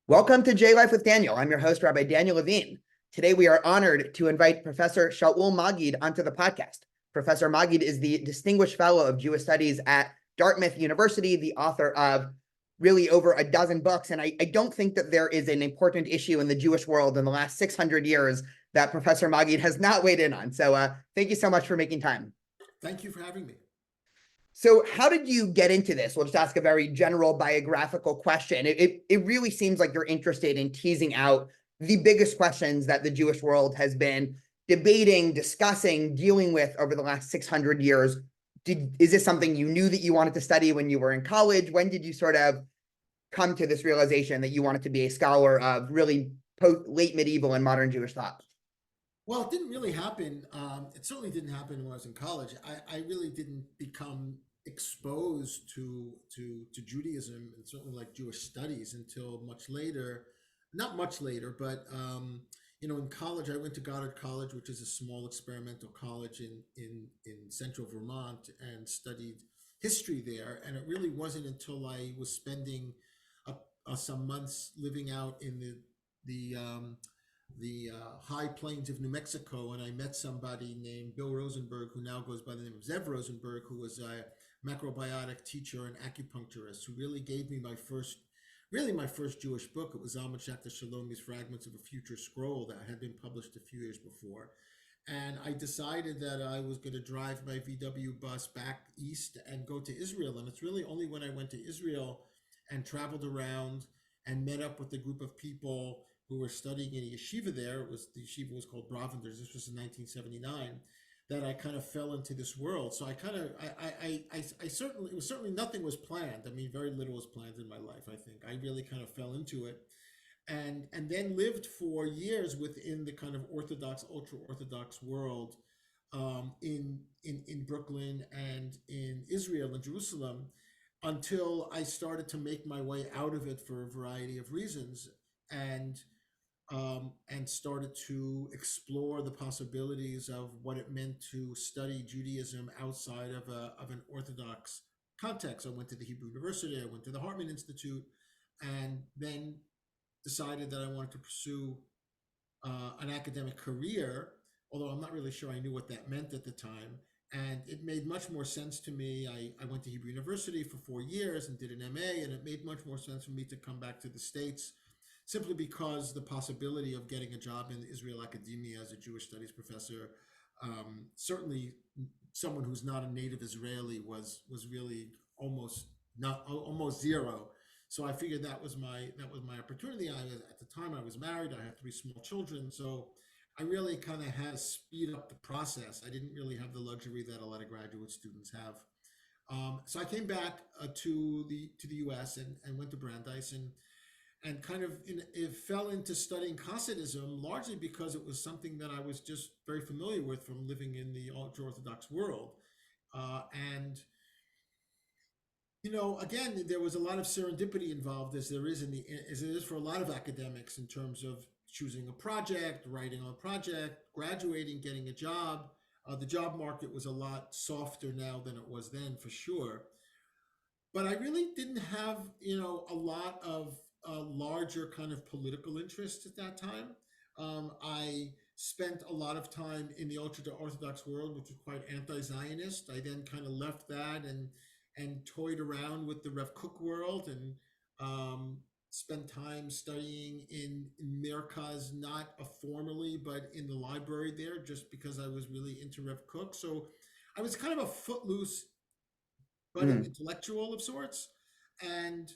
Welcome to J Life with Daniel. I'm your host, Rabbi Daniel Levine. Today, we are honored to invite Professor Shaul Magid onto the podcast. Professor Magid is the Distinguished Fellow of Jewish Studies at Dartmouth University, the author of really over a dozen books. And I don't think that there is an important issue in the Jewish world in the last 600 years that Professor Magid has not weighed in on. So thank you so much for making time. Thank you for having me. So how did you get into this? We'll just ask a very general biographical question. It really seems like you're interested in teasing out the biggest questions that the Jewish world has been debating, discussing, dealing with over the last 600 years. Is this something you knew that you wanted to study when you were in college? When did you sort of come to this realization that you wanted to be a scholar of really late medieval and modern Jewish thought? Well, it didn't really happen. It certainly didn't happen when I was in college. I really didn't become exposed to Judaism and certainly like Jewish studies until much later. Not much later, but in college I went to Goddard College, which is a small experimental college in central Vermont, and studied history there. And it really wasn't until I was spending some months living out in the high plains of New Mexico, and I met somebody named Bill Rosenberg, who now goes by the name of Zev Rosenberg, who was a macrobiotic teacher and acupuncturist, who really gave me my first Jewish book. It was Alma Shakta Shalomi's Fragments of a Future Scroll that had been published a few years before. And I decided that I was going to drive my VW bus back east and go to Israel. And it's really only when I went to Israel and traveled around and met up with a group of people who were studying in a yeshiva there. The yeshiva was called Bravenders. This was in 1979. That I kind of fell into this world. So I certainly, it was certainly nothing was planned. I mean, very little was planned in my life. I think I really kind of fell into it, and then lived for years within the kind of Orthodox, ultra Orthodox world, in Brooklyn and in Israel and Jerusalem, until I started to make my way out of it for a variety of reasons, and started to explore the possibilities of what it meant to study Judaism outside of an Orthodox context. I went to the Hebrew University, I went to the Hartman Institute, and then decided that I wanted to pursue an academic career, although I'm not really sure I knew what that meant at the time. And it made much more sense to me. I went to Hebrew University for 4 years and did an MA, and it made much more sense for me to come back to the States, simply because the possibility of getting a job in Israel academia as a Jewish studies professor, certainly someone who's not a native Israeli, was really almost zero. So I figured that was my opportunity. At the time I was married. I had 3 small children, so I really kind of had to speed up the process. I didn't really have the luxury that a lot of graduate students have. So I came back to the U.S. and went to Brandeis, and kind of it fell into studying Hasidism, largely because it was something that I was just very familiar with from living in the ultra-Orthodox world. And again, there was a lot of serendipity involved, as there is as it is for a lot of academics, in terms of choosing a project, writing on a project, graduating, getting a job. The job market was a lot softer now than it was then, for sure. But I really didn't have, a lot of larger kind of political interest at that time. I spent a lot of time in the ultra Orthodox world, which was quite anti-Zionist. I then kind of left that and toyed around with the Rev Kook world, and spent time studying in Merkaz, not formally, but in the library there, just because I was really into Rev Kook. So I was kind of a footloose budding intellectual of sorts, and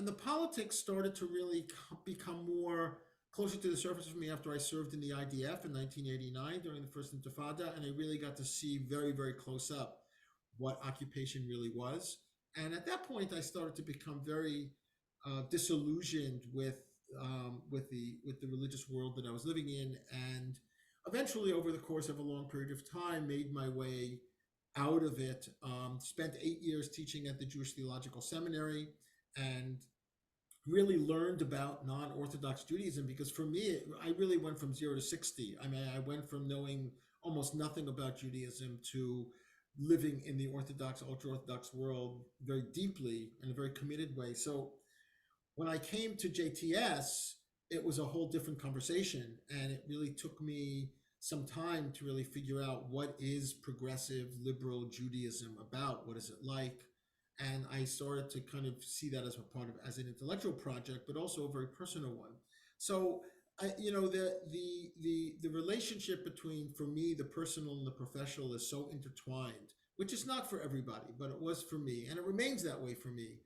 the politics started to really become more closer to the surface for me after I served in the IDF in 1989 during the First Intifada, and I really got to see very, very close up what occupation really was. And at that point, I started to become very disillusioned with the religious world that I was living in, and eventually, over the course of a long period of time, made my way out of it. Spent 8 years teaching at the Jewish Theological Seminary, and really learned about non-Orthodox Judaism, because for me, I really went from 0 to 60. I mean, I went from knowing almost nothing about Judaism to living in the Orthodox, ultra-Orthodox world very deeply in a very committed way. So When I came to JTS, it was a whole different conversation, and it really took me some time to really figure out what is progressive liberal Judaism about, what is it like, and I started to kind of see that as a part of as an intellectual project, but also a very personal one. So, the relationship between, for me, the personal and the professional is so intertwined, which is not for everybody, but it was for me, and it remains that way for me.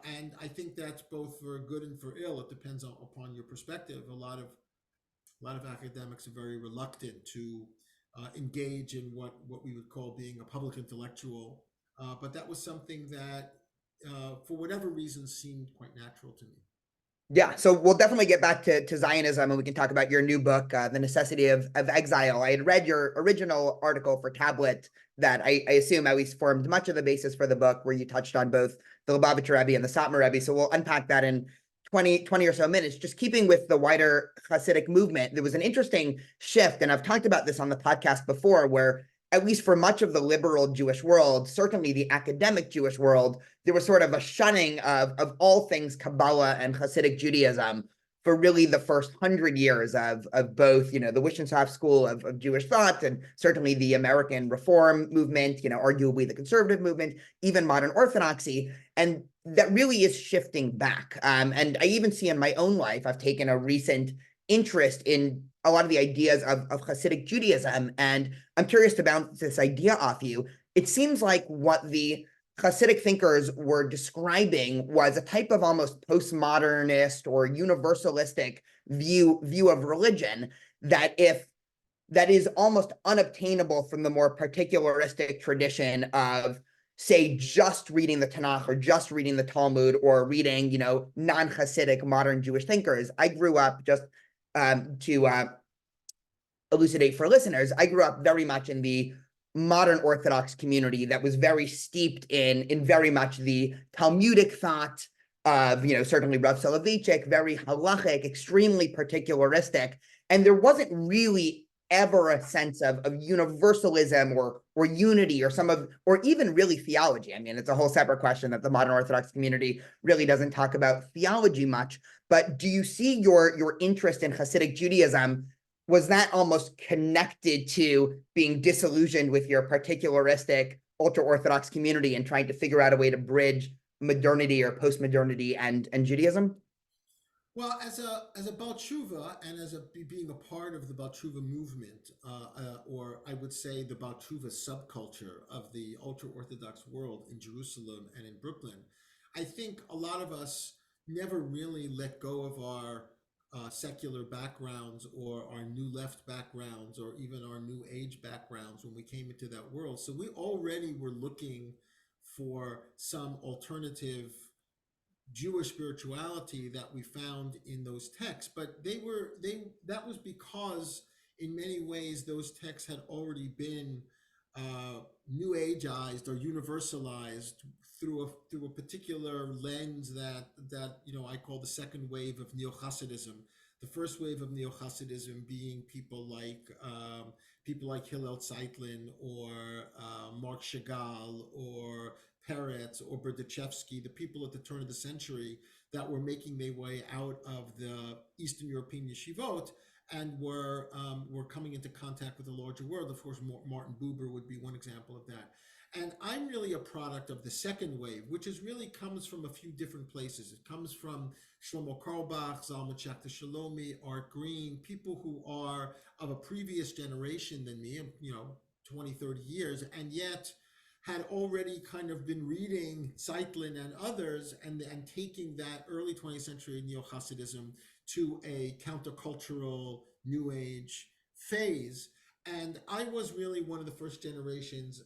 And I think that's both for good and for ill. It depends upon your perspective. A lot of academics are very reluctant to engage in what we would call being a public intellectual, but that was something that, for whatever reason, seemed quite natural to me. Yeah, so we'll definitely get back to Zionism and we can talk about your new book, The Necessity of Exile. I had read your original article for Tablet that I assume at least formed much of the basis for the book, where you touched on both the Lubavitcher Rebbe and the Satmar Rebbe. So we'll unpack that in 20 or so minutes. Just keeping with the wider Hasidic movement, there was an interesting shift, and I've talked about this on the podcast before, where at least for much of the liberal Jewish world, certainly the academic Jewish world, there was sort of a shunning of all things Kabbalah and Hasidic Judaism for really the first 100 years of both, the Wissenschaft school of Jewish thought, and certainly the American Reform movement, arguably the conservative movement, even modern Orthodoxy. And that really is shifting back. And I even see in my own life, I've taken a recent interest in a lot of the ideas of Hasidic Judaism. And I'm curious to bounce this idea off you. It seems like what the Hasidic thinkers were describing was a type of almost postmodernist or universalistic view of religion that is almost unobtainable from the more particularistic tradition of, say, just reading the Tanakh or just reading the Talmud or reading, non-Hasidic modern Jewish thinkers. I grew up, just to elucidate for listeners, I grew up very much in the modern Orthodox community that was very steeped in very much the Talmudic thought of, certainly Rav Soloveitchik, very halachic, extremely particularistic. And there wasn't really ever a sense of universalism or unity or even really theology. I mean, it's a whole separate question that the modern Orthodox community really doesn't talk about theology much. But do you see your interest in Hasidic Judaism, was that almost connected to being disillusioned with your particularistic ultra-Orthodox community and trying to figure out a way to bridge modernity or post-modernity and Judaism? Well, as a Baal Tshuva, and as being a part of the Baal Tshuva movement, or I would say the Baal Tshuva subculture of the ultra Orthodox world in Jerusalem and in Brooklyn, I think a lot of us never really let go of our secular backgrounds, or our new left backgrounds, or even our new age backgrounds when we came into that world. So we already were looking for some alternative Jewish spirituality that we found in those texts, but that was because in many ways those texts had already been New Ageized or universalized through a particular lens that I call the second wave of Neo Hasidism. The first wave of Neo Hasidism being people like Hillel Zeitlin, or Mark Chagall, or Peretz, or Berdichevsky, the people at the turn of the century that were making their way out of the Eastern European yeshivot and were coming into contact with the larger world. Of course, Martin Buber would be one example of that. And I'm really a product of the second wave, which really comes from a few different places. It comes from Shlomo Karlbach, Zalman Schachter Shalomi, Art Green, people who are of a previous generation than me, 20, 30 years, and yet had already kind of been reading Zeitlin and others, and taking that early 20th century Neo-Hasidism to a countercultural New Age phase. And I was really one of the first generations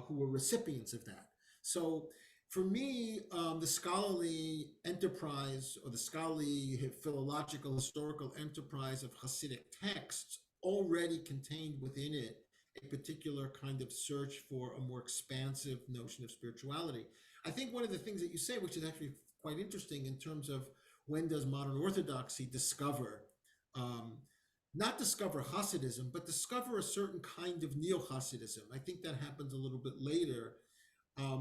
who were recipients of that. So for me, the scholarly enterprise, or the scholarly philological historical enterprise of Hasidic texts, already contained within it a particular kind of search for a more expansive notion of spirituality. I think one of the things that you say, which is actually quite interesting in terms of when does modern Orthodoxy discover, um, not discover Hasidism, but discover a certain kind of neo-Hasidism. I think that happens a little bit later,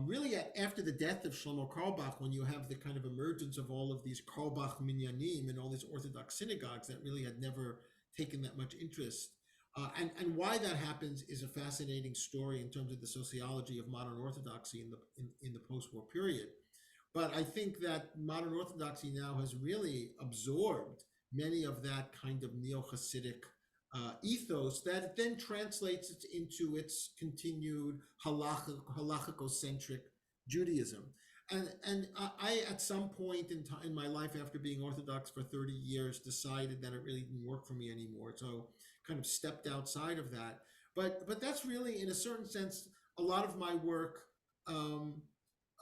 really after the death of Shlomo Carlebach, when you have the kind of emergence of all of these Carlebach minyanim and all these Orthodox synagogues that really had never taken that much interest. And why that happens is a fascinating story in terms of the sociology of modern Orthodoxy in the post-war period. But I think that modern Orthodoxy now has really absorbed many of that kind of neo-Hasidic ethos that then translates it into its continued halachico-centric Judaism. And I at some point in my life, after being Orthodox for 30 years, decided that it really didn't work for me anymore. So kind of stepped outside of that. But that's really, in a certain sense, a lot of my work um,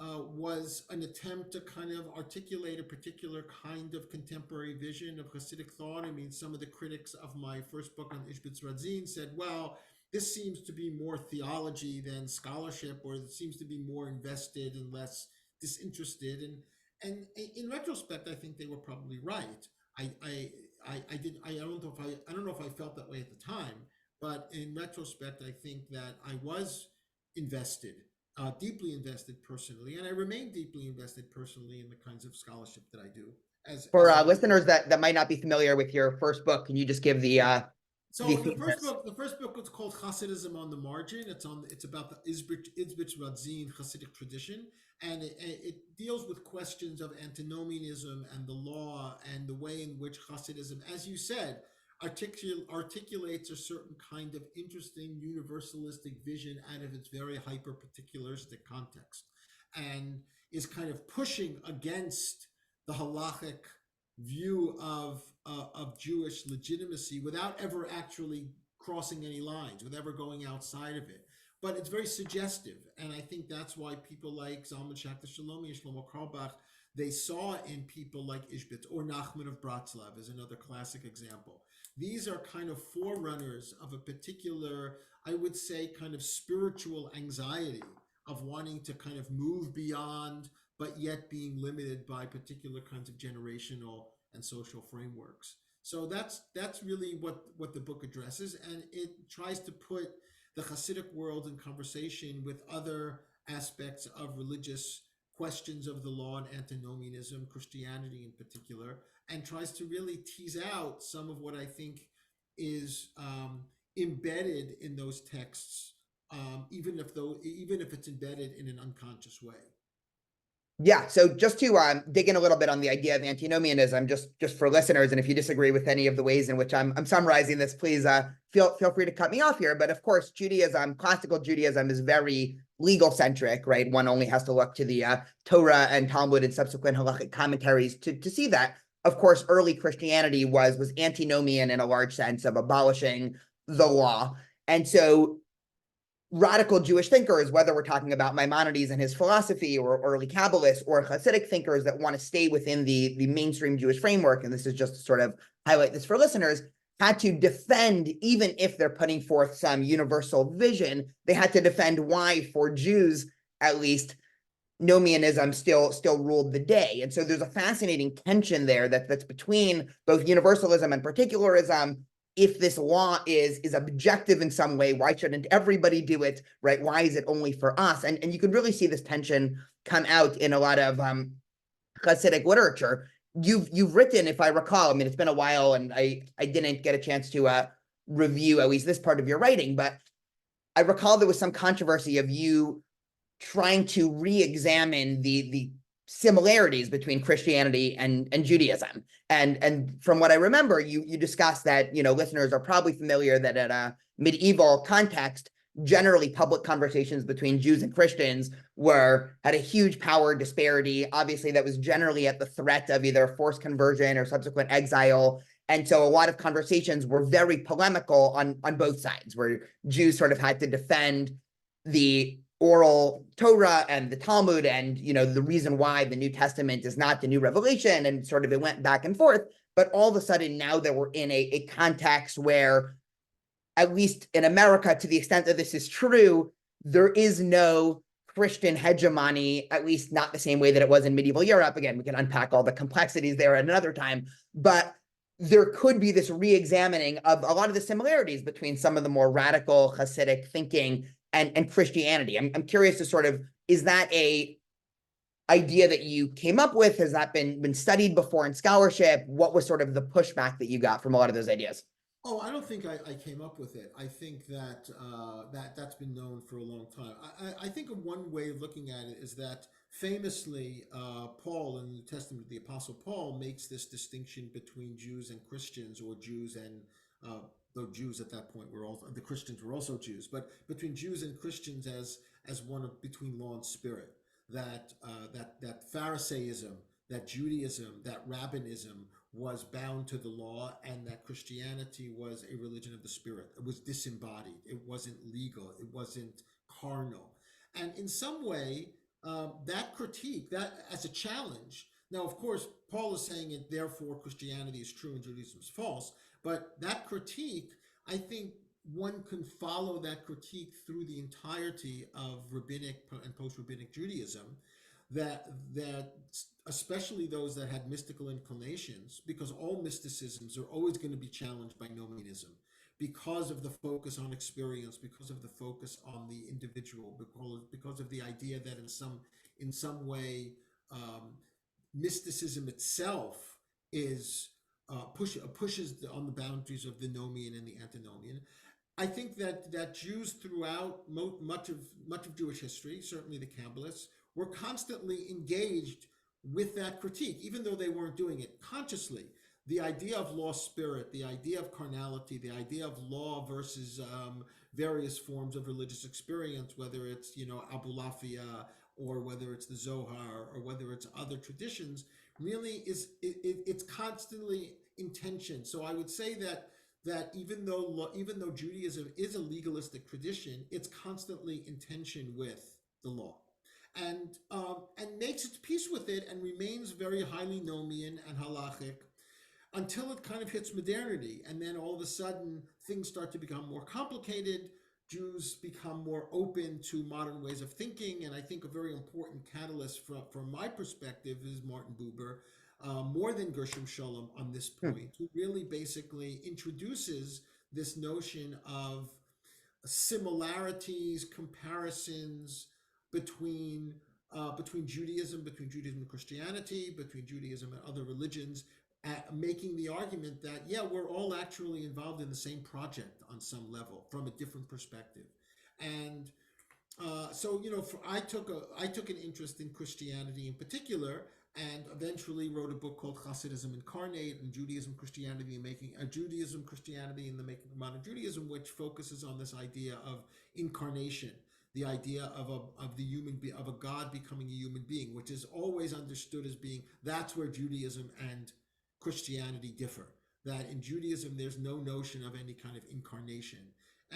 was an attempt to kind of articulate a particular kind of contemporary vision of Hasidic thought. I mean, some of the critics of my first book on Ishbitz Radzin said, well, this seems to be more theology than scholarship, or it seems to be more invested and less disinterested. And in retrospect, I think they were probably right. I don't know if I felt that way at the time, but in retrospect, I think that I was invested, deeply invested personally, and I remain deeply invested personally in the kinds of scholarship that I do. For listeners that might not be familiar with your first book, can you just give the the first book was called Hasidism on the Margin. It's about the Izbich Radzin Hasidic tradition, and it deals with questions of antinomianism and the law and the way in which Hasidism, as you said, articulates a certain kind of interesting universalistic vision out of its very hyper particularistic context, and is kind of pushing against the halachic view of Jewish legitimacy without ever actually crossing any lines, without ever going outside of it. But it's very suggestive, and I think that's why people like Zalman Schachter Shalomi and Shlomo Carlebach, they saw in people like Ishbitz or Nachman of Bratslav is another classic example. These are kind of forerunners of a particular, I would say, kind of spiritual anxiety of wanting to kind of move beyond, but yet being limited by particular kinds of generational and social frameworks. So that's really what the book addresses, and it tries to put the Hasidic world in conversation with other aspects of religious questions of the law and antinomianism, Christianity in particular, and tries to really tease out some of what I think is embedded in those texts, even if it's embedded in an unconscious way. Yeah, so just to dig in a little bit on the idea of antinomianism, just for listeners, and if you disagree with any of the ways in which I'm summarizing this, please feel free to cut me off here. But of course, Judaism, classical Judaism, is very legal centric, right? One only has to look to the Torah and Talmud and subsequent halachic commentaries to see that. Of course, early Christianity was antinomian in a large sense of abolishing the law, and so radical Jewish thinkers, whether we're talking about Maimonides and his philosophy, or early Kabbalists, or Hasidic thinkers that want to stay within the mainstream Jewish framework, and this is just to sort of highlight this for listeners, had to defend, even if they're putting forth some universal vision, they had to defend why, for Jews at least, nomianism still ruled the day. And so there's a fascinating tension there that's between both universalism and particularism. If this law is objective in some way, why shouldn't everybody do it, right? Why is it only for us? And you can really see this tension come out in a lot of Hasidic literature. You've written, if I recall, I mean, it's been a while and I didn't get a chance to review at least this part of your writing, but I recall there was some controversy of you trying to re-examine the similarities between Christianity and Judaism. And from what I remember, you discussed that, listeners are probably familiar that in a medieval context, generally public conversations between Jews and Christians had a huge power disparity. Obviously, that was generally at the threat of either forced conversion or subsequent exile. And so a lot of conversations were very polemical on both sides, where Jews sort of had to defend the oral Torah and the Talmud and, the reason why the New Testament is not the new revelation, and sort of it went back and forth. But all of a sudden now that we're in a context where, at least in America, to the extent that this is true, there is no Christian hegemony, at least not the same way that it was in medieval Europe. Again, we can unpack all the complexities there at another time, but there could be this re-examining of a lot of the similarities between some of the more radical Hasidic thinking and Christianity. I'm curious to sort of Is that a idea that you came up with? Has that been studied before in scholarship? What was sort of the pushback that you got from a lot of those ideas? Oh, I don't think I came up with it. I think that that's been known for a long time. I think of one way of looking at it is that famously, Paul in the New Testament, the Apostle Paul makes this distinction between Jews and Christians, or Jews and though Jews at that point were all the Christians were also Jews, but between Jews and Christians as one of between law and spirit. That Pharisaism, that Judaism, that Rabbinism was bound to the law, and that Christianity was a religion of the spirit. It was disembodied. It wasn't legal. It wasn't carnal. And in some way, that critique, that as a challenge. Now, of course, Paul is saying it, therefore Christianity is true and Judaism is false. But that critique, I think one can follow that critique through the entirety of rabbinic and post-rabbinic Judaism, that especially those that had mystical inclinations, because all mysticisms are always going to be challenged by nomianism, because of the focus on experience, because of the focus on the individual, because of the idea that in some way mysticism itself is pushes on the boundaries of the nomian and the antinomian. I think that Jews throughout much of Jewish history, certainly the Kabbalists, were constantly engaged with that critique, even though they weren't doing it consciously. The idea of law spirit, the idea of carnality, the idea of law versus various forms of religious experience, whether it's Abulafia, or whether it's the Zohar, or whether it's other traditions, really it's constantly in tension. So I would say that even though Judaism is a legalistic tradition, it's constantly in tension with the law, and makes its peace with it, and remains very highly nomian and halachic until it kind of hits modernity, and then all of a sudden things start to become more complicated. Jews become more open to modern ways of thinking, and I think a very important catalyst from my perspective is Martin Buber, more than Gershom Scholem on this point, who really basically introduces this notion of similarities, comparisons between Judaism and Christianity, between Judaism and other religions, making the argument that we're all actually involved in the same project on some level from a different perspective. And so I took an interest in Christianity in particular, and eventually wrote a book called Hasidism Incarnate, and Judaism, Christianity, and Christianity in the Making of Modern Judaism, which focuses on this idea of incarnation, the idea of a God becoming a human being, which is always understood as being, that's where Judaism and Christianity differ. That in Judaism there's no notion of any kind of incarnation.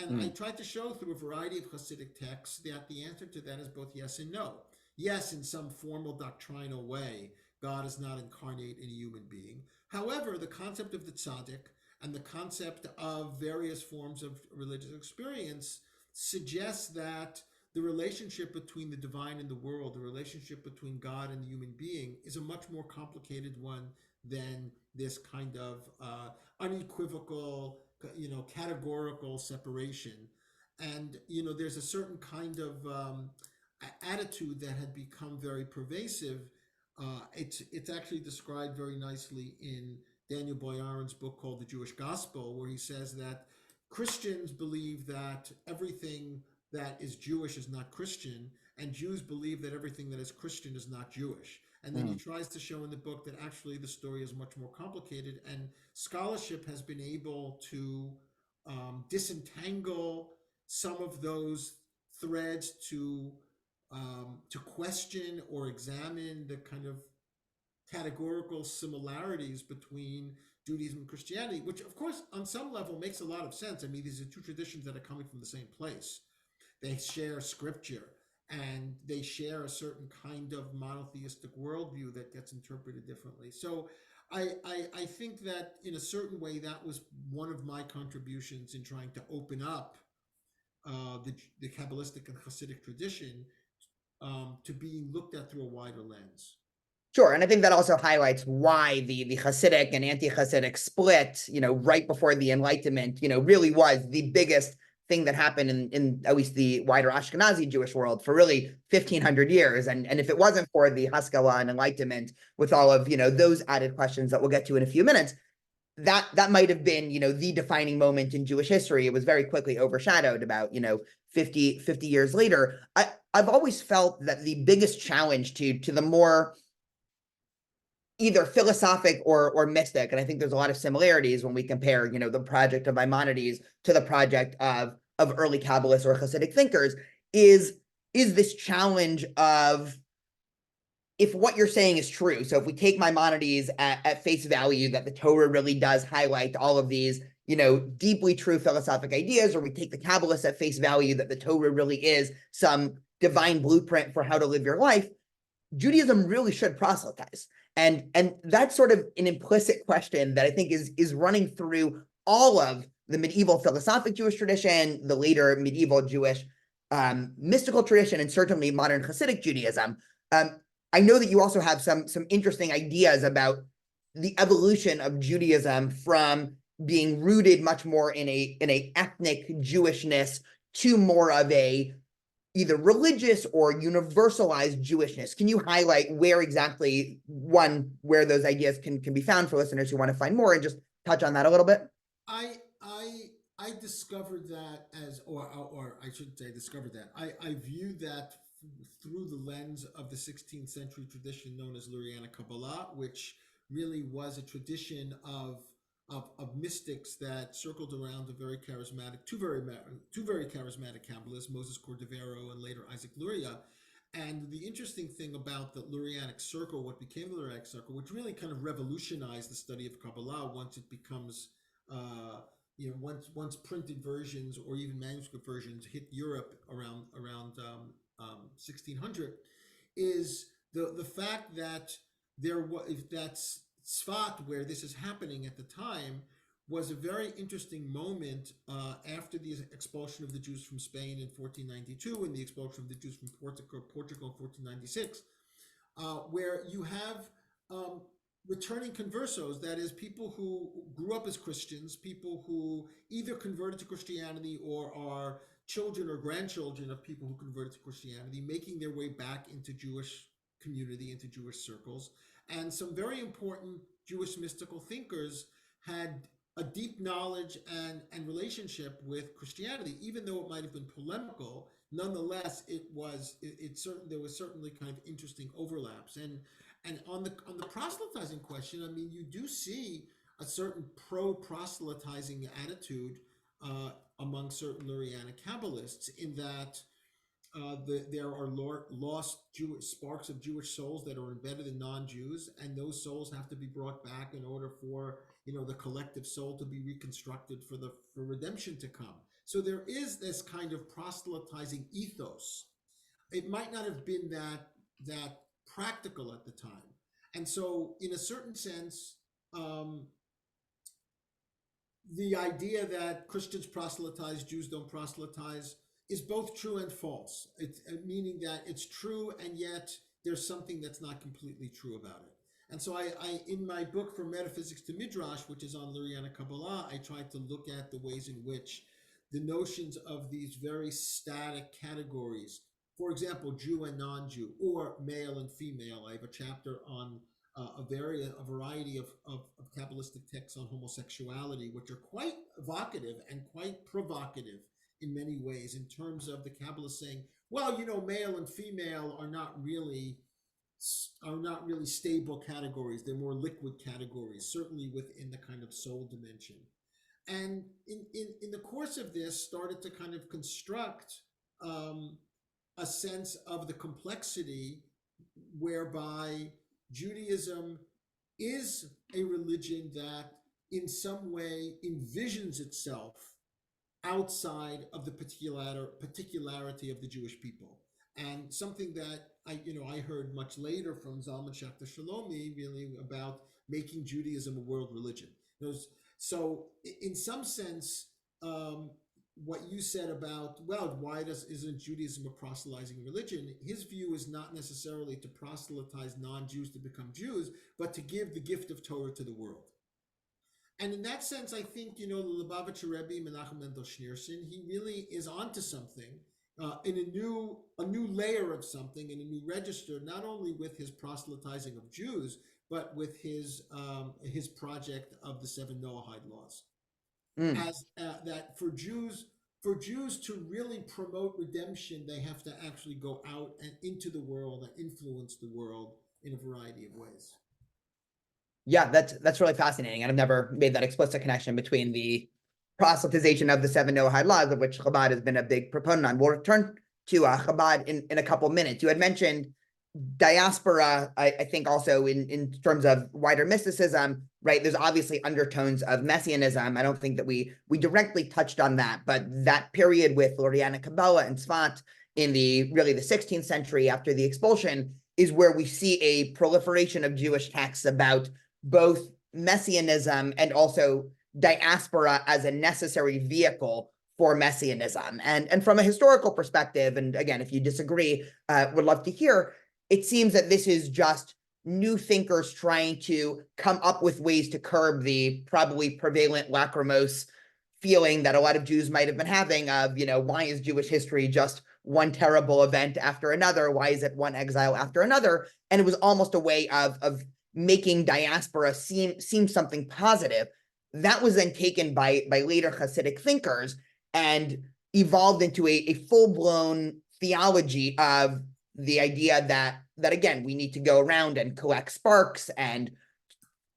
And I tried to show through a variety of Hasidic texts that the answer to that is both yes and no. Yes, in some formal doctrinal way, God is not incarnate in a human being. However, the concept of the tzaddik and the concept of various forms of religious experience suggests that the relationship between the divine and the world, the relationship between God and the human being, is a much more complicated one than this kind of unequivocal, categorical separation. And there's a certain kind of attitude that had become very pervasive. It's actually described very nicely in Daniel Boyarin's book called The Jewish Gospel, where he says that Christians believe that everything that is Jewish is not Christian, and Jews believe that everything that is Christian is not Jewish. And then he tries to show in the book that actually the story is much more complicated, and scholarship has been able to disentangle some of those threads to question or examine the kind of categorical similarities between Judaism and Christianity, which of course on some level makes a lot of sense. I mean, these are two traditions that are coming from the same place. They share scripture, and they share a certain kind of monotheistic worldview that gets interpreted differently. So I think that in a certain way that was one of my contributions in trying to open up the Kabbalistic and Hasidic tradition to being looked at through a wider lens. Sure, and I think that also highlights why the Hasidic and anti-Hasidic split, right before the Enlightenment, really was the biggest thing that happened in at least the wider Ashkenazi Jewish world for really 1,500 years. And if it wasn't for the Haskalah and Enlightenment with all of, those added questions that we'll get to in a few minutes, that might have been, the defining moment in Jewish history. It was very quickly overshadowed about, 50 years later. I've always felt that the biggest challenge to the more either philosophic or mystic, and I think there's a lot of similarities when we compare, the project of Maimonides to the project of early Kabbalists or Hasidic thinkers, is this challenge of, if what you're saying is true, so if we take Maimonides at face value that the Torah really does highlight all of these, deeply true philosophic ideas, or we take the Kabbalists at face value that the Torah really is some divine blueprint for how to live your life, Judaism really should proselytize. And that's sort of an implicit question that I think is running through all of the medieval philosophic Jewish tradition, the later medieval Jewish mystical tradition, and certainly modern Hasidic Judaism. I know that you also have some interesting ideas about the evolution of Judaism from being rooted much more in a ethnic Jewishness to more of a either religious or universalized Jewishness. Can you highlight where exactly, where those ideas can be found for listeners who want to find more, and just touch on that a little bit? I I I discovered that as, or I should say, discovered that I view that through the lens of the 16th century tradition known as Lurianic Kabbalah, which really was a tradition of mystics that circled around a very charismatic, two very charismatic Kabbalists, Moses Cordovero and later Isaac Luria. And the interesting thing about the Lurianic circle, what became the Lurianic circle, which really kind of revolutionized the study of Kabbalah once it becomes, once printed versions or even manuscript versions hit Europe around 1600, is the fact that there was that Sfat, where this is happening at the time, was a very interesting moment after the expulsion of the Jews from Spain in 1492 and the expulsion of the Jews from Portugal in 1496, where you have returning conversos, that is, people who grew up as Christians, people who either converted to Christianity or are children or grandchildren of people who converted to Christianity, making their way back into Jewish community, into Jewish circles. And some very important Jewish mystical thinkers had a deep knowledge and relationship with Christianity, even though it might have been polemical. Nonetheless, there was certainly kind of interesting overlaps. And on the proselytizing question, I mean, you do see a certain pro-proselytizing attitude among certain Lurianic Kabbalists, in that there are lost Jewish sparks of Jewish souls that are embedded in non-Jews, and those souls have to be brought back in order for the collective soul to be reconstructed for redemption to come. So there is this kind of proselytizing ethos. It might not have been that practical at the time, and so in a certain sense, the idea that Christians proselytize, Jews don't proselytize, is both true and false. It's meaning that it's true, and yet there's something that's not completely true about it. And so I in my book From Metaphysics to Midrash, which is on Lurianic Kabbalah, I tried to look at the ways in which the notions of these very static categories, for example, Jew and non-Jew, or male and female. I have a chapter on a variety of Kabbalistic texts on homosexuality, which are quite evocative and quite provocative in many ways, in terms of the Kabbalists saying, well, male and female are not really stable categories. They're more liquid categories, certainly within the kind of soul dimension. And in the course of this, started to kind of construct a sense of the complexity whereby Judaism is a religion that in some way envisions itself outside of the particularity of the Jewish people. And something that I heard much later from Zalman Schachter Shalomi, really, about making Judaism a world religion. So in some sense, what you said about, well, why isn't Judaism a proselytizing religion? His view is not necessarily to proselytize non-Jews to become Jews, but to give the gift of Torah to the world. And in that sense, I think, the Lubavitcher Rebbe, Menachem Mendel Schneerson, he really is onto something, in a new layer of something, in a new register, not only with his proselytizing of Jews, but with his project of the seven Noahide laws, Mm. as that for Jews to really promote redemption, they have to actually go out and into the world and influence the world in a variety of ways. Yeah, that's really fascinating. And I've never made that explicit connection between the proselytization of the seven Noahide laws, of which Chabad has been a big proponent on. We'll return to Chabad in a couple minutes. You had mentioned diaspora, I think also in terms of wider mysticism, right? There's obviously undertones of messianism. I don't think that we directly touched on that, but that period with Luriana Kabbalah and Tzfat in the 16th century after the expulsion is where we see a proliferation of Jewish texts about both messianism and also diaspora as a necessary vehicle for messianism. And from a historical perspective, and again, if you disagree, would love to hear, it seems that this is just new thinkers trying to come up with ways to curb the probably prevalent lachrymose feeling that a lot of Jews might have been having of, why is Jewish history just one terrible event after another? Why is it one exile after another? And it was almost a way of making diaspora seem something positive. That was then taken by later Hasidic thinkers and evolved into a full-blown theology of the idea that again, we need to go around and collect sparks and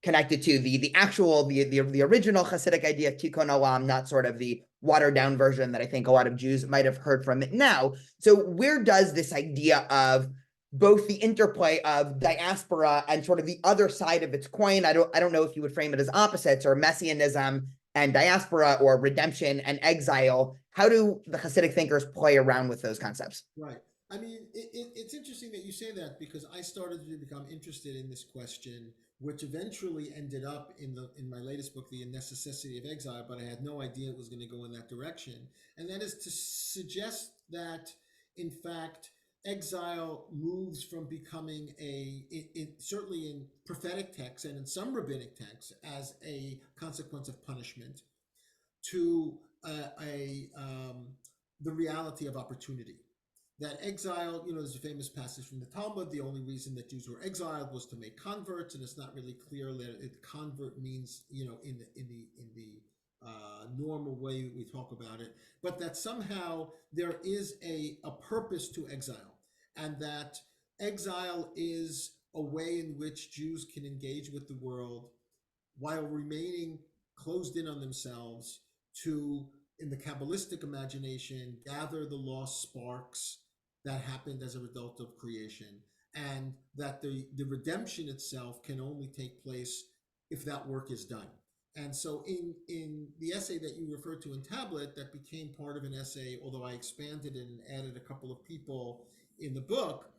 connect it to the original Hasidic idea of tikkun olam, not sort of the watered down version that I think a lot of Jews might have heard from it now. So where does this idea of both the interplay of diaspora and sort of the other side of its coin, I don't know if you would frame it as opposites, or messianism and diaspora, or redemption and exile, how do the Hasidic thinkers play around with those concepts? Right. I mean, it's interesting that you say that, because I started to become interested in this question, which eventually ended up in my latest book, The Necessity of Exile, but I had no idea it was going to go in that direction. And that is to suggest that, in fact, exile moves from becoming certainly in prophetic texts and in some rabbinic texts, as a consequence of punishment, to the reality of opportunity. That exile, there's a famous passage from the Talmud. The only reason that Jews were exiled was to make converts, and it's not really clear that convert means, in the normal way we talk about it, but that somehow there is a purpose to exile, and that exile is a way in which Jews can engage with the world while remaining closed in on themselves, to, in the Kabbalistic imagination, gather the lost sparks that happened as a result of creation, and that the redemption itself can only take place if that work is done. And so in the essay that you referred to in Tablet, that became part of an essay, although I expanded it and added a couple of people in the book,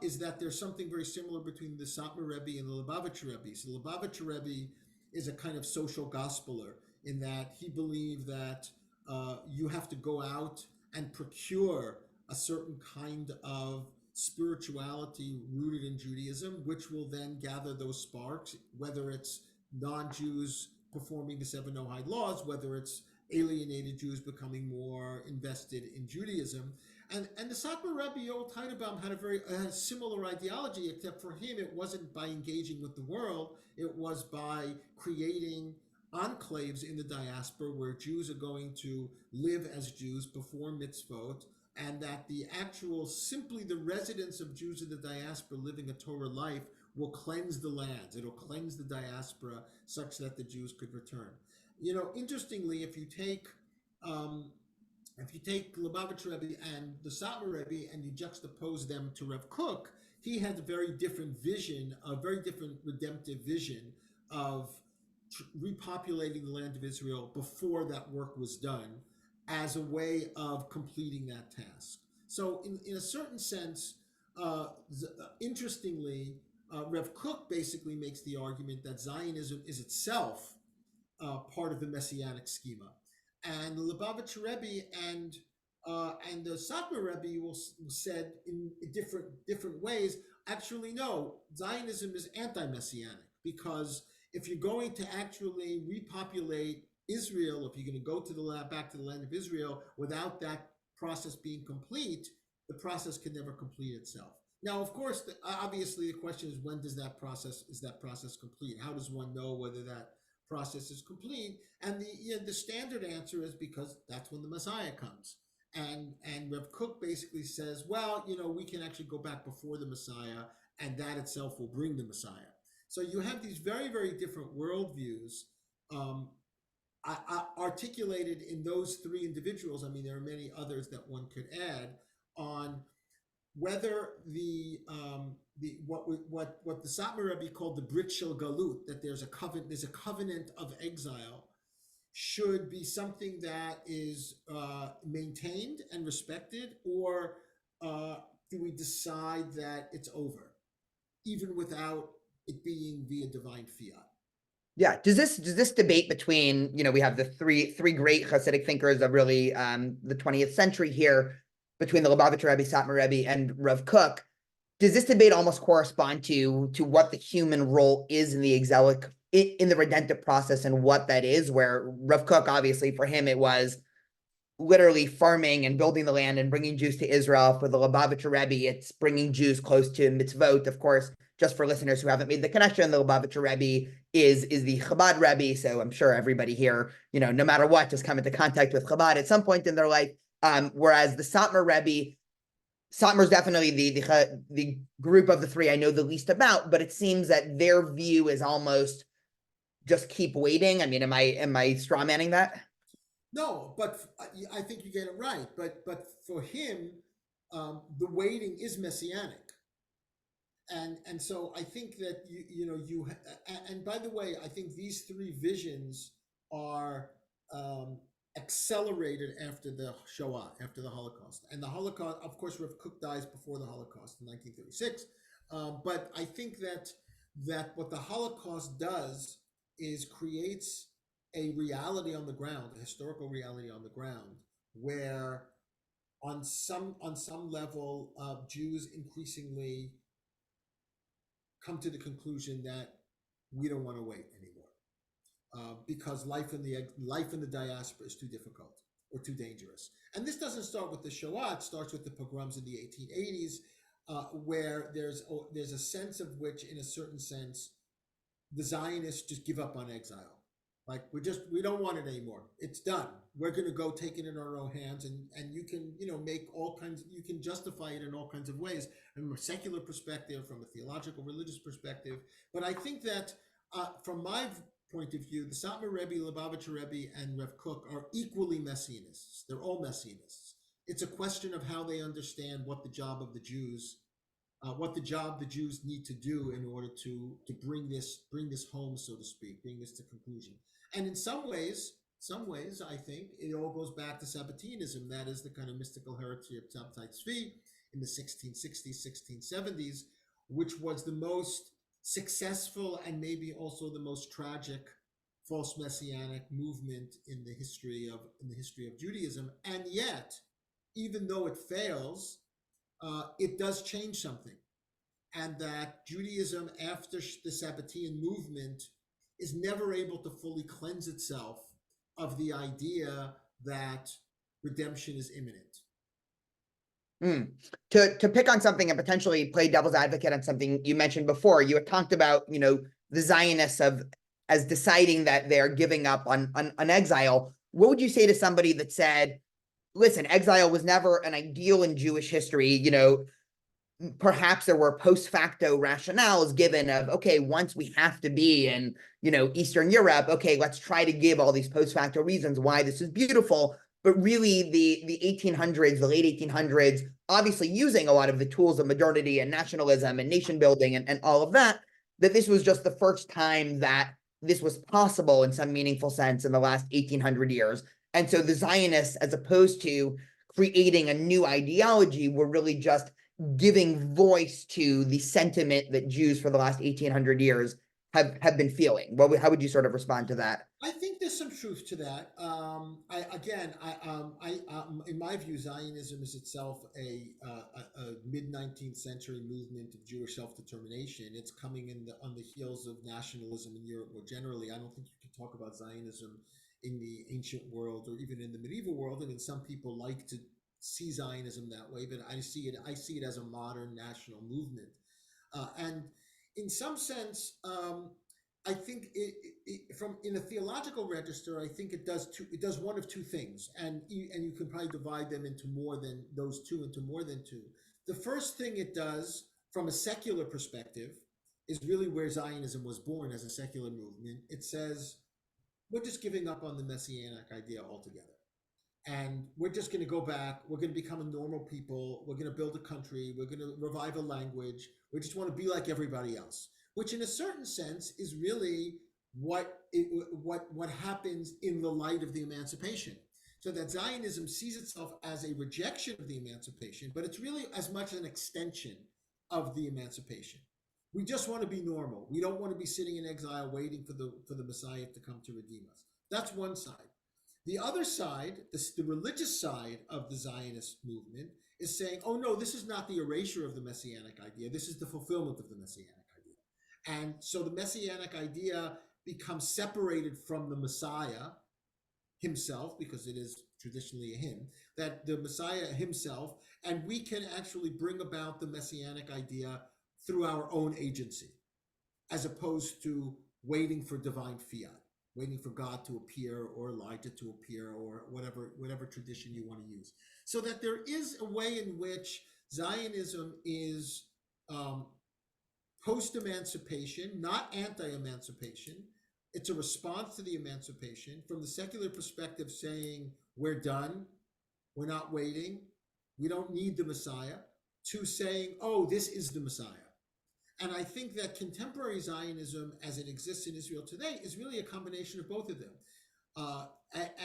is that there's something very similar between the Satmar Rebbe and the Lubavitcher Rebbe. So the Lubavitcher Rebbe is a kind of social gospeler, in that he believed that you have to go out and procure a certain kind of spirituality rooted in Judaism, which will then gather those sparks, whether it's non-Jews performing the seven Noahide laws, whether it's alienated Jews becoming more invested in Judaism. And the Satmar Rebbe, Old Teitelbaum, had a similar ideology, except for him, it wasn't by engaging with the world, it was by creating enclaves in the diaspora where Jews are going to live as Jews, perform mitzvot, and that the actual, simply the residence of Jews in the diaspora living a Torah life will cleanse the lands. It'll cleanse the diaspora such that the Jews could return. Interestingly, if you take Lubavitch Rebbe and the Satmar Rebbe and you juxtapose them to Rev Kook, he had a very different vision, a very different redemptive vision of repopulating the land of Israel before that work was done, as a way of completing that task. So in a certain sense, interestingly, Rev Kook basically makes the argument that Zionism is itself part of the messianic schema, and the Lubavitcher Rebbe and the Satmar Rebbe will said in different ways. Actually, no, Zionism is anti-messianic, because if you're going to actually repopulate Israel, if you're going to go to the land, back to the land of Israel, without that process being complete, the process can never complete itself. Now, of course, obviously, the question is, when does that process is that process complete? How does one know whether that process is complete? And the standard answer is because that's when the Messiah comes. And Rev Kook basically says, well, we can actually go back before the Messiah, and that itself will bring the Messiah. So you have these very, very different worldviews articulated in those three individuals. I mean, there are many others that one could add on whether what the Satmar Rebbe called the Brit Shel Galut, that there's a covenant of exile, should be something that is maintained and respected, or do we decide that it's over, even without it being via divine fiat? Yeah. Does this debate between, we have the three great Hasidic thinkers of really the 20th century here, between the Lubavitcher Rebbe, Satmar Rebbe, and Rav Kook, does this debate almost correspond to what the human role is in the exilic, in the redemptive process, and what that is? Where Rav Kook, obviously, for him, it was literally farming and building the land and bringing Jews to Israel. For the Lubavitcher Rebbe, it's bringing Jews close to mitzvot. Of course, just for listeners who haven't made the connection, the Lubavitcher Rebbe is the Chabad Rebbe. So I'm sure everybody here, no matter what, just come into contact with Chabad at some point in their life. Whereas the Satmar Rebbe, Satmar is definitely the group of the three I know the least about, but it seems that their view is almost just keep waiting. I mean, am I straw manning that? No, but I think you get it right. But for him, the waiting is messianic, and so I think that and by the way, I think these three visions are accelerated after the Shoah, after the Holocaust. And the Holocaust, of course, Rav Kook dies before the Holocaust in 1936. But I think that what the Holocaust does is creates a reality on the ground, a historical reality on the ground, where on some level, Jews increasingly come to the conclusion that we don't want to wait anymore, because life in the diaspora is too difficult or too dangerous. And this doesn't start with the Shoah; it starts with the pogroms in the 1880s, where there's a sense of which, in a certain sense, the Zionists just give up on exile. Like, we don't want it anymore. It's done. We're going to go take it in our own hands, and you can, make all kinds. You can justify it in all kinds of ways, from a secular perspective, from a theological, religious perspective. But I think that, from my point of view, the Satmar Rebbe, Lubavitcher Rebbe, and Rev Kook are equally messianists. They're all messianists. It's a question of how they understand what the job of the Jews. What the job the Jews need to do in order to bring this home, so to speak, bring this to conclusion. And in some ways, I think it all goes back to Sabbatianism. That is the kind of mystical heresy of Sabbatai Tzvi in the 1660s, 1670s, which was the most successful and maybe also the most tragic false messianic movement in the history of Judaism. And yet, even though it fails, it does change something, and that Judaism, after the Sabbatean movement, is never able to fully cleanse itself of the idea that redemption is imminent. To pick on something and potentially play devil's advocate on something you mentioned before, you had talked about, the Zionists as deciding that they're giving up on exile. What would you say to somebody that said, listen, exile was never an ideal in Jewish history? Perhaps there were post facto rationales given of, okay, once we have to be in, Eastern Europe, okay, let's try to give all these post facto reasons why this is beautiful. But really, the 1800s, the late 1800s, obviously using a lot of the tools of modernity and nationalism and nation building and all of that this was just the first time that this was possible in some meaningful sense in the last 1800 years. And so the Zionists, as opposed to creating a new ideology, were really just giving voice to the sentiment that Jews for the last 1800 years have been feeling. How would you sort of respond to that? I think think there's some truth to that. In my view, Zionism is itself a mid 19th century movement of Jewish self determination. It's coming on the heels of nationalism in Europe more generally. I don't think you can talk about Zionism in the ancient world or even in the medieval world. I mean, some people like to see Zionism that way, but I see it as a modern national movement, and in some sense. I think from in a theological register, I think it does one of two things, and you can probably divide them into more than those two, into more than two. The first thing it does from a secular perspective is really where Zionism was born as a secular movement. It says we're just giving up on the messianic idea altogether. And we're just going to go back. We're going to become a normal people. We're going to build a country. We're going to revive a language. We just want to be like everybody else, which in a certain sense is really what happens in the light of the emancipation. So that Zionism sees itself as a rejection of the emancipation, but it's really as much an extension of the emancipation. We just want to be normal. We don't want to be sitting in exile waiting for the Messiah to come to redeem us. That's one side. The other side, the religious side of the Zionist movement, is saying, oh no, this is not the erasure of the messianic idea. This is the fulfillment of the messianic idea. And so the messianic idea becomes separated from the Messiah himself, because it is traditionally a him, that the Messiah himself, and we can actually bring about the messianic idea through our own agency, as opposed to waiting for divine fiat, waiting for God to appear or Elijah to appear or whatever tradition you want to use. So that there is a way in which Zionism is post-emancipation, not anti-emancipation. It's a response to the emancipation from the secular perspective, saying we're done, we're not waiting, we don't need the Messiah, to saying, oh, this is the Messiah. And I think that contemporary Zionism, as it exists in Israel today, is really a combination of both of them.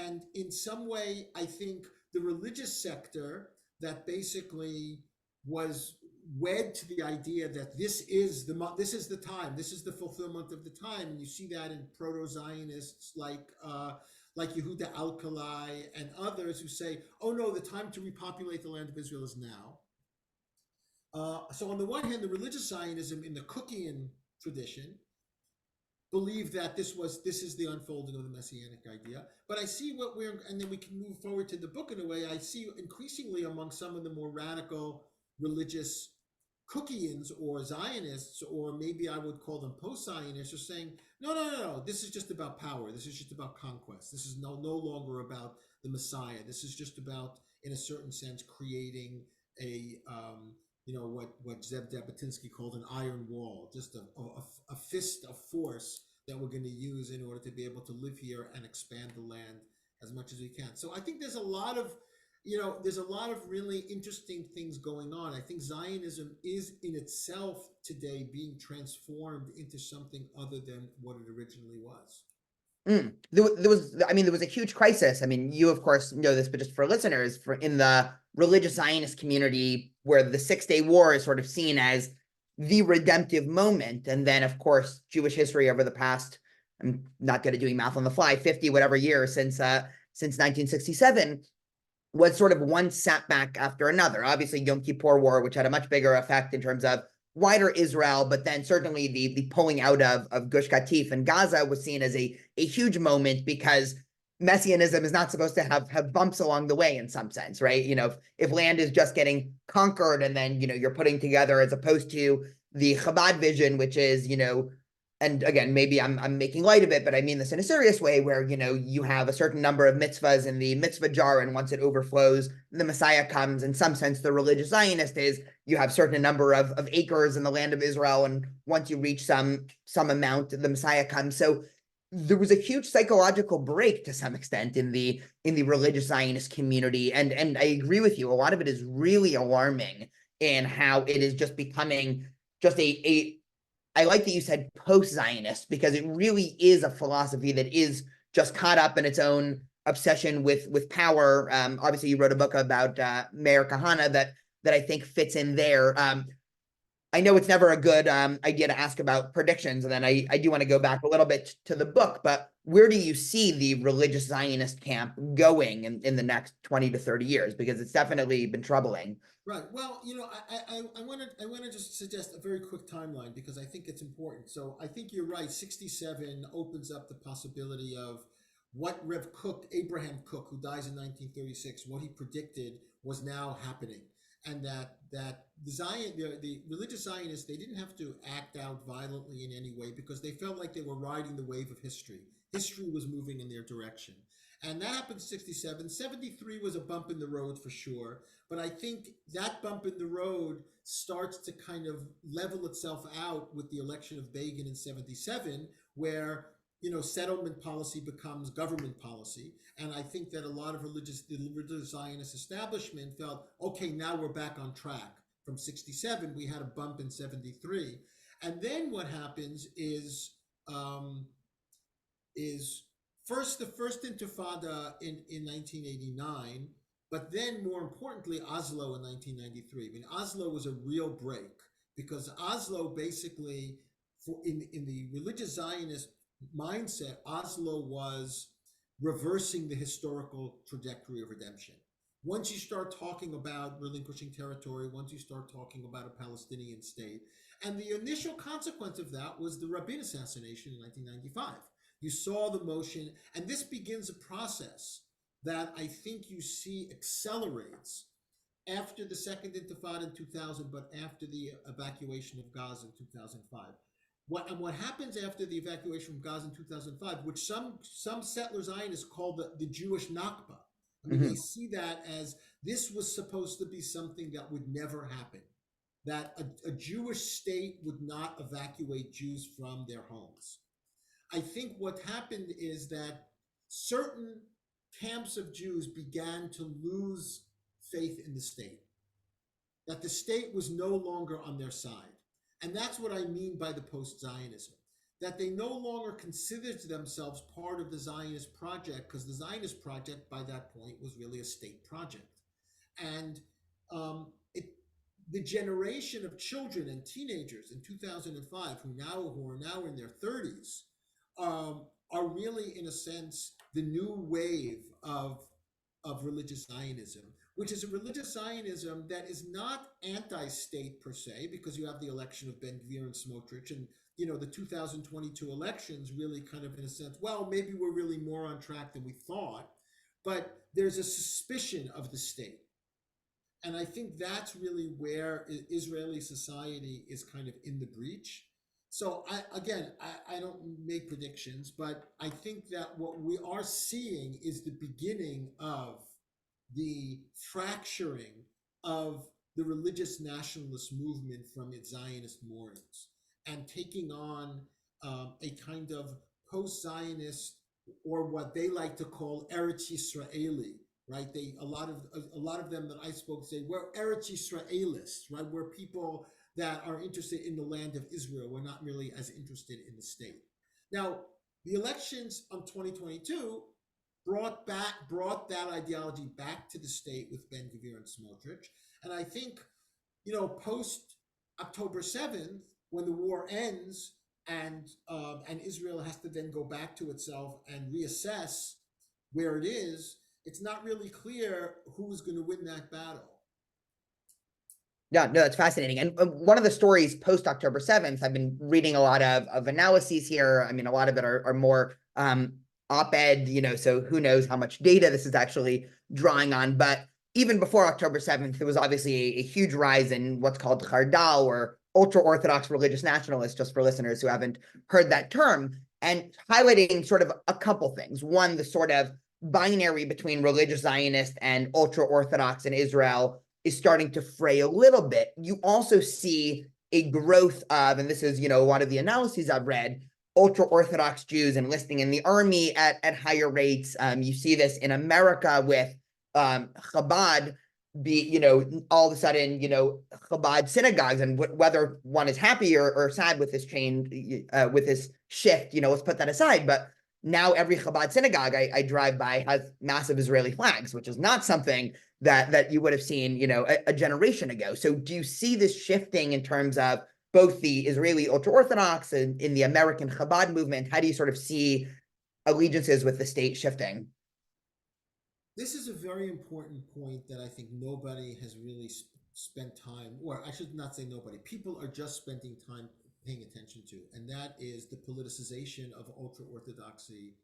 And in some way, I think the religious sector that basically was wed to the idea that this is the time, this is the fulfillment of the time, and you see that in proto-Zionists like Yehuda Alkalai and others who say, oh no, the time to repopulate the land of Israel is now. So on the one hand, the religious Zionism in the Cookian tradition believed that this is the unfolding of the messianic idea. But I see and then we can move forward to the book in a way, I see increasingly among some of the more radical religious Cookians or Zionists, or maybe I would call them post-Zionists, are saying, no, this is just about power. This is just about conquest. This is no longer about the Messiah. This is just about, in a certain sense, creating a what Zev Jabotinsky called an iron wall, just a fist of force that we're going to use in order to be able to live here and expand the land as much as we can. So I think there's a lot of really interesting things going on. I think Zionism is in itself today being transformed into something other than what it originally was. There was a huge crisis. I mean, you of course know this, but just for listeners, in the religious Zionist community, where the 6-Day War is sort of seen as the redemptive moment, and then of course Jewish history over the past, I'm not good at doing math on the fly, 50 whatever years since 1967, was sort of one setback after another. Obviously, Yom Kippur War, which had a much bigger effect in terms of wider Israel, but then certainly the pulling out of Gush Katif and Gaza was seen as a huge moment, because messianism is not supposed to have bumps along the way in some sense, right? If land is just getting conquered and then, you're putting together, as opposed to the Chabad vision, which is, and again, maybe I'm making light of it, but I mean this in a serious way, where, you have a certain number of mitzvahs in the mitzvah jar, and once it overflows, the Messiah comes. In some sense, the religious Zionist is, you have certain number of acres in the land of Israel, and once you reach some amount, the Messiah comes. So there was a huge psychological break to some extent in the religious Zionist community. And I agree with you. A lot of it is really alarming in how it is just becoming just I like that you said post-Zionist, because it really is a philosophy that is just caught up in its own obsession with power. Obviously, you wrote a book about Meir Kahane that I think fits in there. I know it's never a good idea to ask about predictions, and then I do want to go back a little bit to the book, but where do you see the religious Zionist camp going in the next 20 to 30 years? Because it's definitely been troubling. Right. Well, I want to just suggest a very quick timeline because I think it's important. So I think you're right. 67 opens up the possibility of what Rev Cook, Abraham Cook, who dies in 1936, what he predicted was now happening, and that the religious Zionists, they didn't have to act out violently in any way because they felt like they were riding the wave of history. History was moving in their direction. And that happened in 67. 73 was a bump in the road for sure. But I think that bump in the road starts to kind of level itself out with the election of Begin in 77, where settlement policy becomes government policy. And I think that a lot of the religious Zionist establishment felt, okay, now we're back on track. From 67, we had a bump in 73. And then what happens is first the first Intifada in 1989, but then more importantly, Oslo in 1993. I mean, Oslo was a real break because Oslo basically, in the religious Zionist mindset, Oslo was reversing the historical trajectory of redemption. Once you start talking about relinquishing territory, once you start talking about a Palestinian state, and the initial consequence of that was the Rabin assassination in 1995. You saw the motion, and this begins a process that I think you see accelerates after the Second Intifada in 2000, but after the evacuation of Gaza in 2005. What happens after the evacuation of Gaza in 2005, which some settlers Zionists call the Jewish Nakba. I mean, they see that as this was supposed to be something that would never happen, that a Jewish state would not evacuate Jews from their homes. I think what happened is that certain camps of Jews began to lose faith in the state, that the state was no longer on their side. And that's what I mean by the post-Zionism, that they no longer considered themselves part of the Zionist project, because the Zionist project by that point was really a state project. And the generation of children and teenagers in 2005 who are now in their 30s are really, in a sense, the new wave of religious Zionism, which is a religious Zionism that is not anti-state per se, because you have the election of Ben-Gvir and Smotrich, and the 2022 elections really kind of, in a sense, well, maybe we're really more on track than we thought, but there's a suspicion of the state. And I think that's really where Israeli society is kind of in the breach. So I don't make predictions, but I think that what we are seeing is the beginning of the fracturing of the religious nationalist movement from its Zionist moorings and taking on a kind of post-Zionist, or what they like to call Eretz Yisraeli, right? A lot of them that I spoke say we're Eretz Yisraelists, right? We're people that are interested in the land of Israel. We're not really as interested in the state. Now, the elections of 2022 brought that ideology back to the state with Ben-Gvir and Smotrich. And I think, post October 7th, when the war ends and Israel has to then go back to itself and reassess where it is, it's not really clear who's going to win that battle. Yeah, no, that's fascinating. And one of the stories post October 7th, I've been reading a lot of analyses here. I mean, a lot of it are more op-ed, so who knows how much data this is actually drawing on. But even before October 7th, there was obviously a huge rise in what's called Chardal, or ultra-Orthodox religious nationalists, just for listeners who haven't heard that term, and highlighting sort of a couple things. One, the sort of binary between religious Zionist and ultra-Orthodox in Israel is starting to fray a little bit. You also see a growth of, and this is, a lot of the analyses I've read, ultra-Orthodox Jews enlisting in the army at higher rates. You see this in America with Chabad all of a sudden, Chabad synagogues, and whether one is happy or sad with this change, with this shift, let's put that aside. But now every Chabad synagogue I drive by has massive Israeli flags, which is not something that you would have seen, a generation ago. So do you see this shifting in terms of both the Israeli ultra-Orthodox and in the American Chabad movement? How do you sort of see allegiances with the state shifting? This is a very important point that I think nobody has really spent time, or I should not say nobody, people are just spending time paying attention to, and that is the politicization of ultra Orthodoxy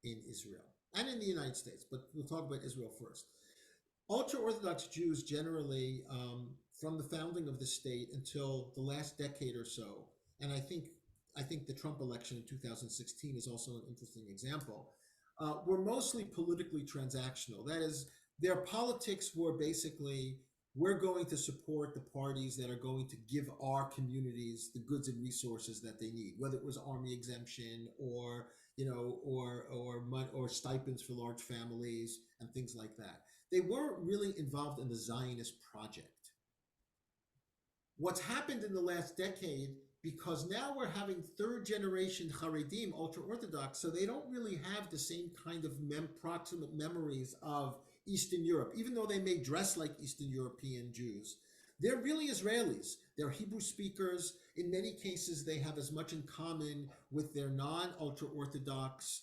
in Israel and in the United States. But we'll talk about Israel first. Ultra Orthodox Jews generally, from the founding of the state until the last decade or so, and I think the Trump election in 2016 is also an interesting example, were mostly politically transactional. That is, their politics were basically, we're going to support the parties that are going to give our communities the goods and resources that they need, whether it was army exemption or or stipends for large families and things like that. They weren't really involved in the Zionist project. What's happened in the last decade, because now we're having third generation Haredim, ultra Orthodox, so they don't really have the same kind of proximate memories of Eastern Europe, even though they may dress like Eastern European Jews. They're really Israelis. They're Hebrew speakers. In many cases, they have as much in common with their non-ultra Orthodox,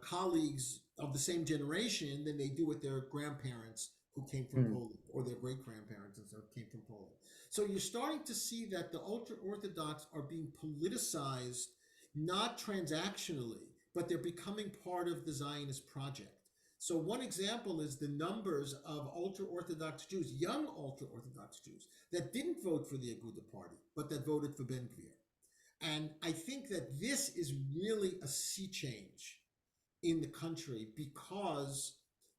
colleagues of the same generation than they do with their grandparents who came from Poland, or their great grandparents who came from Poland. So you're starting to see that the ultra Orthodox are being politicized, not transactionally, but they're becoming part of the Zionist project. So one example is the numbers of ultra Orthodox Jews, young ultra Orthodox Jews, that didn't vote for the Aguda party, but that voted for Ben Gvir. And I think that this is really a sea change in the country because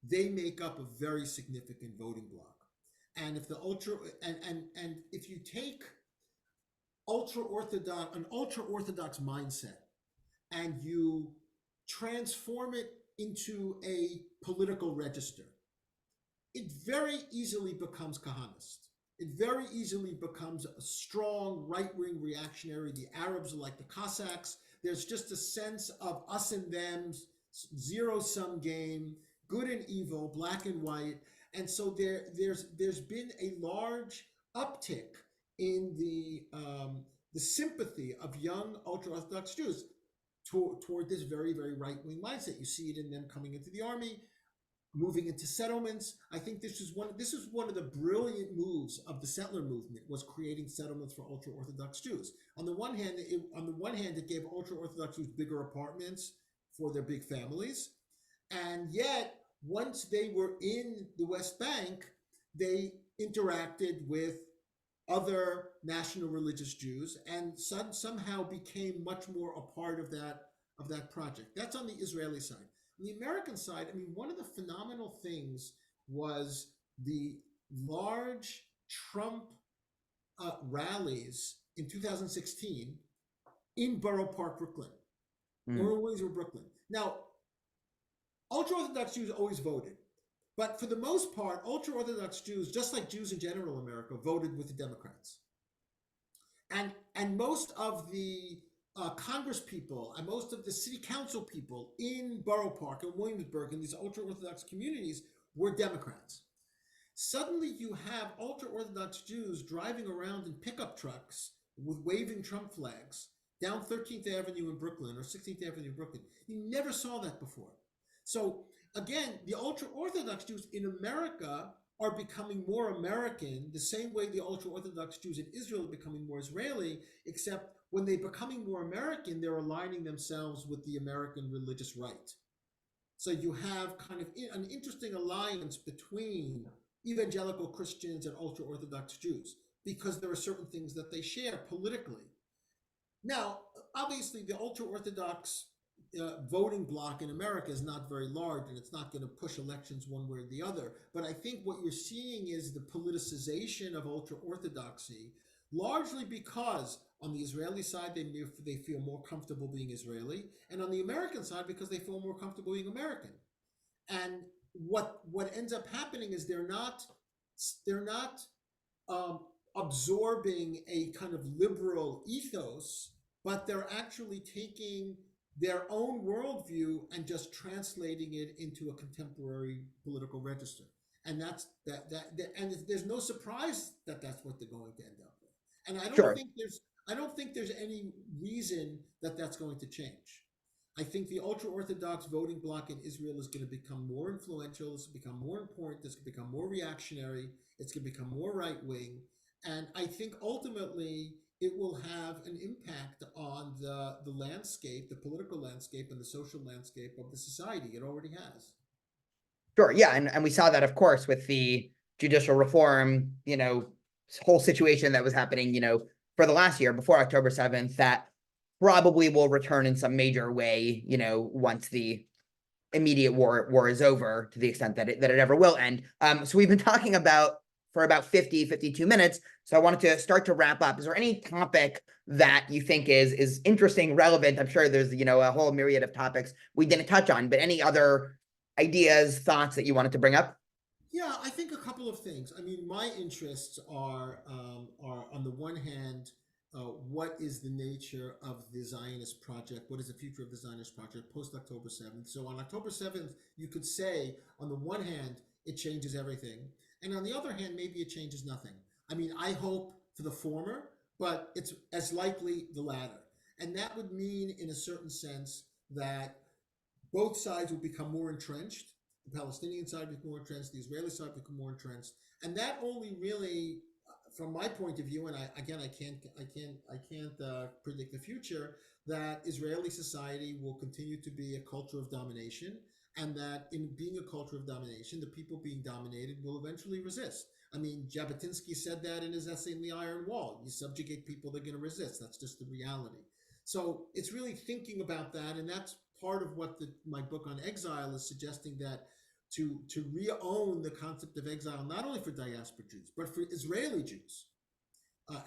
they make up a very significant voting bloc. And if the ultra and if you take an ultra orthodox mindset and you transform it into a political register, it very easily becomes Kahanist. It very easily becomes a strong right-wing reactionary. The Arabs are like the Cossacks. There's just a sense of us and them, zero-sum game, good and evil, black and white. And so there's been a large uptick in the sympathy of young ultra-Orthodox Jews toward this very, very right-wing mindset. You see it in them coming into the army, moving into settlements. I think this is one of the brilliant moves of the settler movement, was creating settlements for ultra Orthodox Jews. On the one hand, it gave ultra Orthodox Jews bigger apartments for their big families, and yet once they were in the West Bank, they interacted with other national religious Jews and somehow became much more a part of that project. That's on the Israeli side. On the American side, I mean, one of the phenomenal things was the large Trump rallies in 2016 in Borough Park, Brooklyn, or Windsor, Brooklyn. Now, ultra-Orthodox Jews always voted, but for the most part, ultra-Orthodox Jews, just like Jews in general in America, voted with the Democrats. And most of the Congress people and most of the city council people in Borough Park and Williamsburg and these ultra-Orthodox communities were Democrats. Suddenly you have ultra-Orthodox Jews driving around in pickup trucks with waving Trump flags down 13th Avenue in Brooklyn or 16th Avenue in Brooklyn. You never saw that before. So again, the ultra-Orthodox Jews in America are becoming more American, the same way the ultra-Orthodox Jews in Israel are becoming more Israeli, except when they're becoming more American, they're aligning themselves with the American religious right. So you have kind of an interesting alliance between evangelical Christians and ultra-Orthodox Jews, because there are certain things that they share politically. Now, obviously, the ultra-Orthodox voting bloc in America is not very large, and it's not going to push elections one way or the other. But I think what you're seeing is the politicization of ultra-Orthodoxy, largely because on the Israeli side, they feel more comfortable being Israeli, and on the American side, because they feel more comfortable being American. And what ends up happening is they're not absorbing a kind of liberal ethos, but they're actually taking their own worldview and just translating it into a contemporary political register. And and there's no surprise that that's what they're going to end up with. And Sure. I don't think there's any reason that that's going to change. I think the ultra orthodox voting bloc in Israel is going to become more influential. It's going to become more important. It's going to become more reactionary. It's going to become more right wing. And I think ultimately it will have an impact on the landscape, the political landscape, and the social landscape of the society. It already has. Sure. Yeah. And we saw that, of course, with the judicial reform, whole situation that was happening, for the last year before October 7th, that probably will return in some major way, once the immediate war is over, to the extent that it ever will end. So we've been talking about for about 52 minutes. So I wanted to start to wrap up. Is there any topic that you think is interesting, relevant? I'm sure there's, a whole myriad of topics we didn't touch on, but any other ideas, thoughts that you wanted to bring up? Yeah, I think a couple of things. I mean, my interests are on the one hand, what is the nature of the Zionist project? What is the future of the Zionist project post October 7th? So on October 7th, you could say, on the one hand, it changes everything, and on the other hand, maybe it changes nothing. I mean, I hope for the former, but it's as likely the latter, and that would mean, in a certain sense, that both sides will become more entrenched. The Palestinian side become more entrenched. The Israeli side become more entrenched, and that only really, from my point of view, and I can't predict the future. That Israeli society will continue to be a culture of domination, and that in being a culture of domination, the people being dominated will eventually resist. I mean, Jabotinsky said that in his essay in The Iron Wall. You subjugate people, they're going to resist. That's just the reality. So it's really thinking about that, and that's part of what my book on exile is suggesting, that to re-own the concept of exile, not only for diaspora Jews, but for Israeli Jews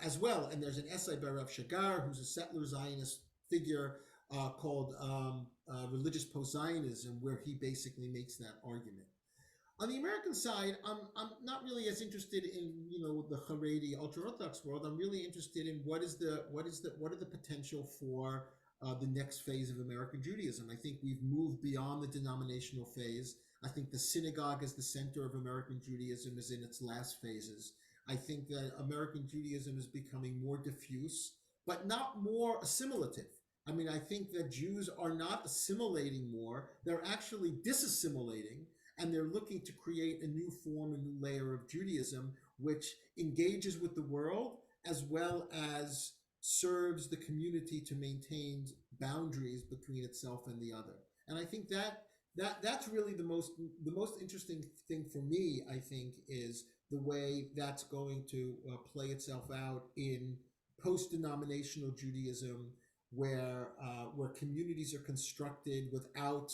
as well. And there's an essay by Rav Shagar, who's a settler Zionist figure, called Religious Post-Zionism, where he basically makes that argument. On the American side, I'm not really as interested in the Haredi ultra orthodox world. I'm really interested in what are the potential for the next phase of American Judaism. I think we've moved beyond the denominational phase. I think the synagogue as the center of American Judaism is in its last phases. I think that American Judaism is becoming more diffuse, but not more assimilative. I mean, I think that Jews are not assimilating more; they're actually disassimilating, and they're looking to create a new form, a new layer of Judaism, which engages with the world as well as serves the community to maintain boundaries between itself and the other. And I think that's really the most interesting thing for me. I think is the way that's going to play itself out in post-denominational Judaism, where communities are constructed without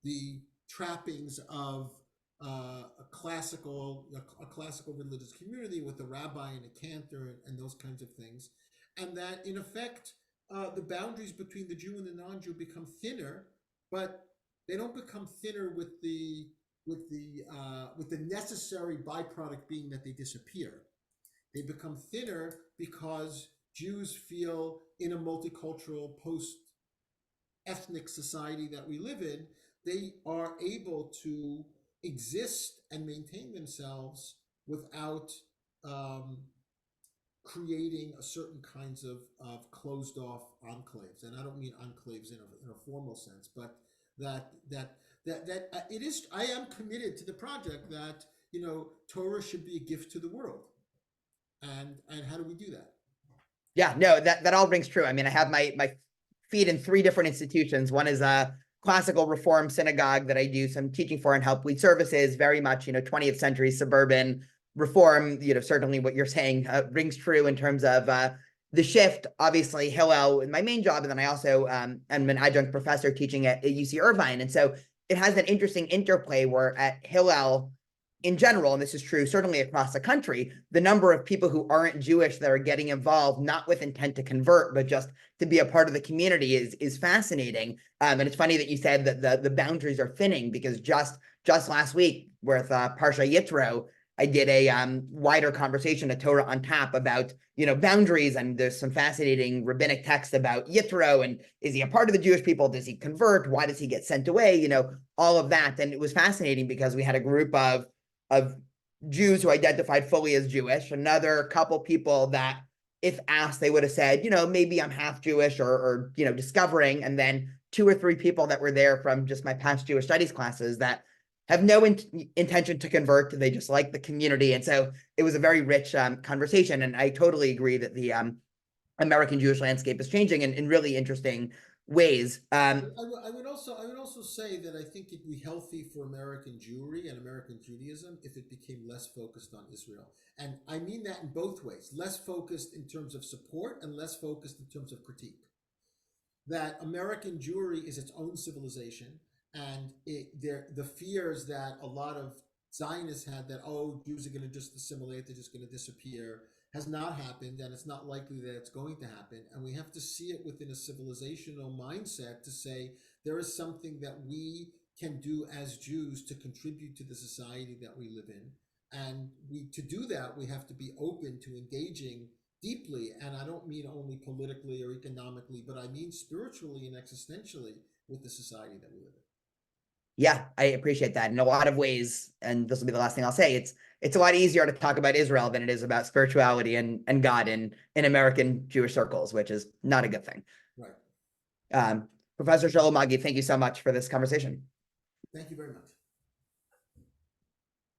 the trappings of a classical religious community with a rabbi and a cantor and those kinds of things, and that in effect the boundaries between the Jew and the non-Jew become thinner, but they don't become thinner with the necessary byproduct being that they disappear. They become thinner because Jews feel, in a multicultural post ethnic society that we live in, they are able to exist and maintain themselves without um, creating a certain kinds of closed off enclaves. And I don't mean enclaves in a formal sense, but that it is. I am committed to the project that Torah should be a gift to the world, and how do we do that? Yeah, no, that all rings true. I mean, I have my feet in three different institutions. One is a classical reform synagogue that I do some teaching for and help lead services, very much, 20th century suburban reform. Certainly what you're saying rings true in terms of the shift. Obviously, Hillel in my main job, and then I also am an adjunct professor teaching at UC Irvine. And so it has that interesting interplay where at Hillel, in general, and this is true certainly across the country, the number of people who aren't Jewish that are getting involved, not with intent to convert, but just to be a part of the community is fascinating. And it's funny that you said that the boundaries are thinning, because just last week with Parsha Yitro, I did a wider conversation, a Torah on Tap, about boundaries, and there's some fascinating rabbinic text about Yitro, and is he a part of the Jewish people? Does he convert? Why does he get sent away? All of that, and it was fascinating because we had a group of Jews who identified fully as Jewish, another couple people that, if asked, they would have said, maybe I'm half Jewish, or discovering, and then two or three people that were there from just my past Jewish studies classes that have no intention to convert. They just like the community. And so it was a very rich conversation. And I totally agree that the American Jewish landscape is changing in really interesting ways. I would also say that I think it'd be healthy for American Jewry and American Judaism if it became less focused on Israel. And I mean that in both ways, less focused in terms of support and less focused in terms of critique. That American Jewry is its own civilization, and the fears that a lot of Zionists had that, oh, Jews are going to just assimilate, they're just going to disappear, has not happened, and it's not likely that it's going to happen. And we have to see it within a civilizational mindset to say there is something that we can do as Jews to contribute to the society that we live in. And to do that, we have to be open to engaging deeply, and I don't mean only politically or economically, but I mean spiritually and existentially with the society that we live in. Yeah, I appreciate that in a lot of ways. And this will be the last thing I'll say. It's a lot easier to talk about Israel than it is about spirituality and God in American Jewish circles, which is not a good thing. Right. Professor Shaul Magid, thank you so much for this conversation. Thank you very much.